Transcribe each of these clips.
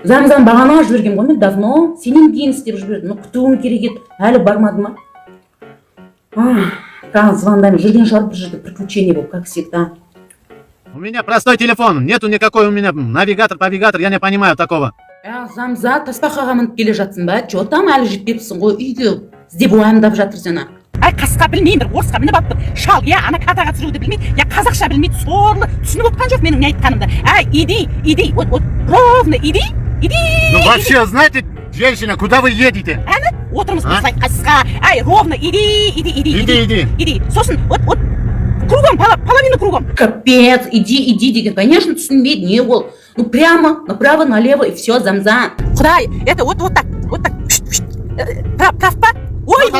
Замзам бағана жіберген ғой мен давно. Сенен кейін істеп жібердім. Ну, күтуің керек еді. Әлі бармады ма? Тағы звондаймын. Жүрген шығар бір жерде приключение болып, как всегда. У меня простой телефон, нету никакой у меня навигатор, я не понимаю такого. Замза, тасбақаға мініп келе жатсың ба? Че там әлі жетпепсің ғой үйге. Іздеп уайымдап жатырсың ана. Қасқа білмеймін, бір орысқа мініп алыпты. Шал, ана катаға түсіруді білмейді, қазақша білмейді, сорлы. Түсініп отқан жоқ менің не айтқанымды. Иди, вот ровно, иди. Ну вообще, знаете, женщина, куда вы едете? Отырмыз осылай қасқа. Ровно, иди. Сосын, вот кругом, половину кругом. Капец, иди деген, конечно, түсінбейді, не ол. Ну прямо, направо, налево и все, Замза. Құдай, это вот так. Прав па? Ой,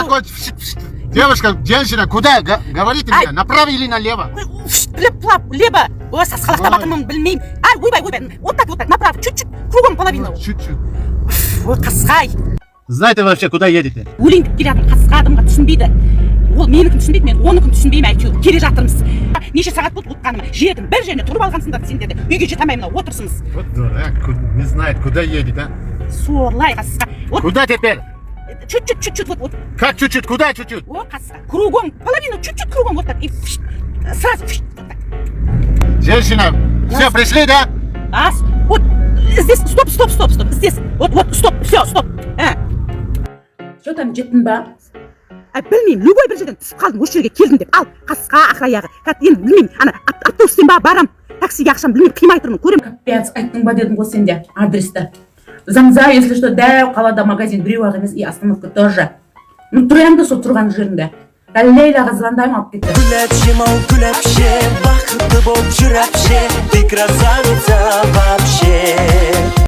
Девушка, женщина, куда? Говорите мне, направо или налево? Лево. Ой, сасқалақтап атырмын, білмеймін. Ойбай. Вот так, направо, чуть-чуть, кругом половину. Чуть-чуть. Ой, қасқай. Знаете вообще, куда едете? Өлең келе жатыр, қасқа адамға түсінбейді. Ол менікін түсінбейді, мен оныкін түсінбеймін, әйтеуір келе жатырмыз. Неше сағат болды ұтқаныма, жердің бір жеріне тұрып алғансыңдар сендер де. Үйге жете алмаймын, отырсыңыз. Вот дурак, не знает, куда едет, а? Сорлай, қасқа. Куда теперь? Чуть-чуть, вот. Как чуть-чуть? Куда чуть-чуть? О, қасқа. Кругом, половину, чуть-чуть кругом, вот так. И сразу, вот так. Женщина, все, пришли, да? Вот здесь, стоп. Здесь, вот, стоп, все, стоп. Что там, жеттің ба? Білмеймін, любой бір жерден түсіп қалдым, осы жерге келдім деп. Ал, қасқа, ақыраяғы. Енді білмеймін, ана автобуспен ба барам, таксиге ақшам білмеймін, қимай тұрмын, көремін. Капец, айттың ба дедім ғой сенде, адресті. Замза, если что, дәу қалада магазин біреу-ақ емес, и остановка тоже. Ну, тұр енді сол тұрған жерінде. Лейлаға звондаймын, алып кетті. Күләпше, бақытты болып жүр әпше, ты красавица вообще.